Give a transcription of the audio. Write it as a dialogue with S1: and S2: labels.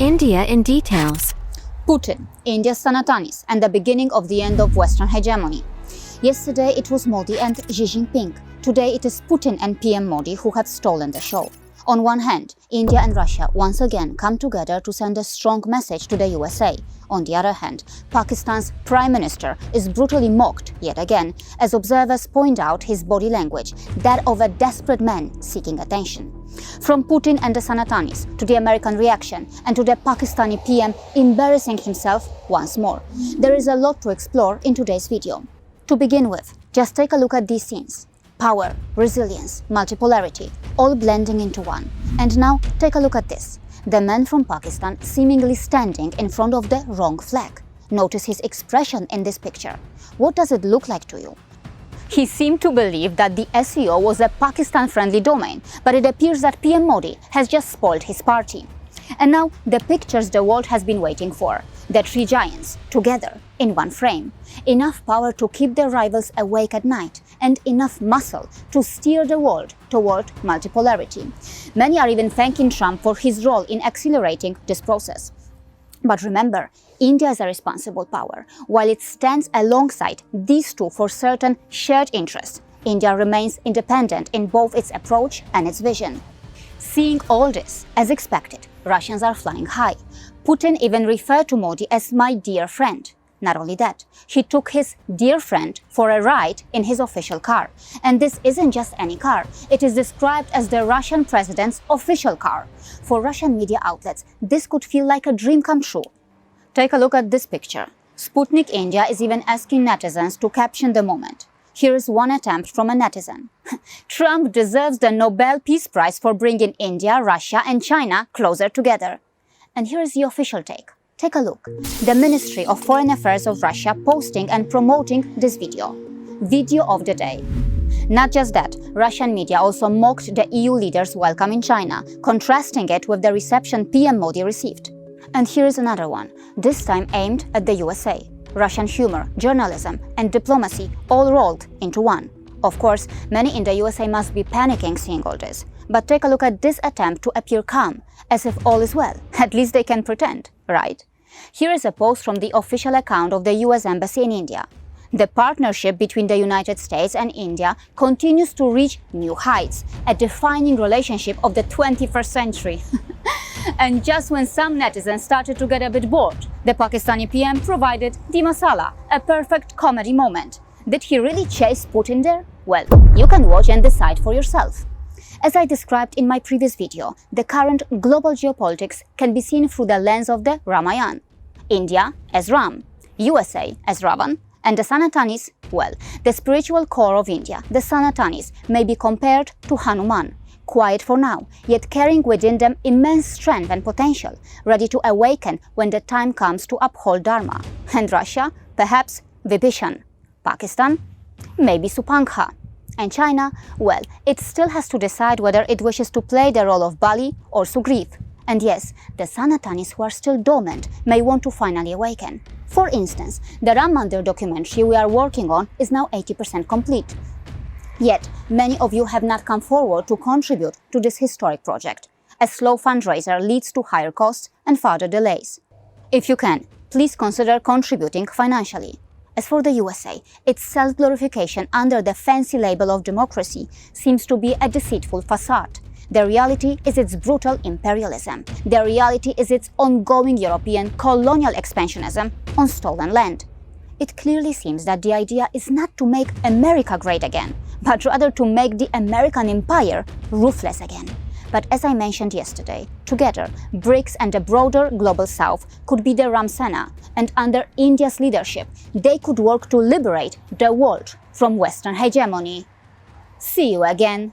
S1: India in details.
S2: Putin, India's Sanatanis, and the beginning of the end of Western hegemony. Yesterday it was Modi and Xi Jinping. Today it is Putin and PM Modi who have stolen the show. On one hand, India and Russia once again come together to send a strong message to the USA. On the other hand, Pakistan's Prime Minister is brutally mocked yet again, as observers point out his body language, that of a desperate man seeking attention. From Putin and the Sanatanis to the American reaction and to the Pakistani PM embarrassing himself once more. There is a lot to explore in today's video. To begin with, just take a look at these scenes. Power, resilience, multipolarity, all blending into one. And now take a look at this. The man from Pakistan seemingly standing in front of the wrong flag. Notice his expression in this picture. What does it look like to you? He seemed to believe that the SEO was a Pakistan-friendly domain, but it appears that PM Modi has just spoiled his party. And now the pictures the world has been waiting for. The three giants, together, in one frame. Enough power to keep their rivals awake at night, and enough muscle to steer the world toward multipolarity. Many are even thanking Trump for his role in accelerating this process. But remember, India is a responsible power. While it stands alongside these two for certain shared interests, India remains independent in both its approach and its vision. Seeing all this, as expected, Russians are flying high. Putin even referred to Modi as my dear friend. Not only that, he took his dear friend for a ride in his official car. And this isn't just any car. It is described as the Russian president's official car. For Russian media outlets, this could feel like a dream come true. Take a look at this picture. Sputnik India is even asking netizens to caption the moment. Here is one attempt from a netizen. Trump deserves the Nobel Peace Prize for bringing India, Russia and China closer together. And here is the official take. Take a look. The Ministry of Foreign Affairs of Russia posting and promoting this video. Video of the day. Not just that, Russian media also mocked the EU leaders' welcome in China, contrasting it with the reception PM Modi received. And here is another one, this time aimed at the USA. Russian humor, journalism and diplomacy all rolled into one. Of course, many in the USA must be panicking seeing all this. But take a look at this attempt to appear calm, as if all is well. At least they can pretend, right? Here is a post from the official account of the US Embassy in India. The partnership between the United States and India continues to reach new heights, a defining relationship of the 21st century. And just when some netizens started to get a bit bored, the Pakistani PM provided the masala, a perfect comedy moment. Did he really chase Putin there? Well, you can watch and decide for yourself. As I described in my previous video, the current global geopolitics can be seen through the lens of the Ramayana. India as Ram, USA as Ravan, and the Sanatanis, well, the spiritual core of India, the Sanatanis, may be compared to Hanuman. Quiet for now, yet carrying within them immense strength and potential, ready to awaken when the time comes to uphold Dharma. And Russia, perhaps Vibhishan. Pakistan, maybe Supankha. And China, well, it still has to decide whether it wishes to play the role of Bali or Sugriv. And yes, the Sanatanis who are still dormant may want to finally awaken. For instance, the Ram Mandir documentary we are working on is now 80% complete. Yet, many of you have not come forward to contribute to this historic project. A slow fundraiser leads to higher costs and further delays. If you can, please consider contributing financially. As for the USA, its self-glorification under the fancy label of democracy seems to be a deceitful facade. The reality is its brutal imperialism. The reality is its ongoing European colonial expansionism on stolen land. It clearly seems that the idea is not to make America great again, but rather to make the American empire ruthless again. But as I mentioned yesterday, together, BRICS and the broader global south could be the Ramsena, and under India's leadership, they could work to liberate the world from Western hegemony. See you again.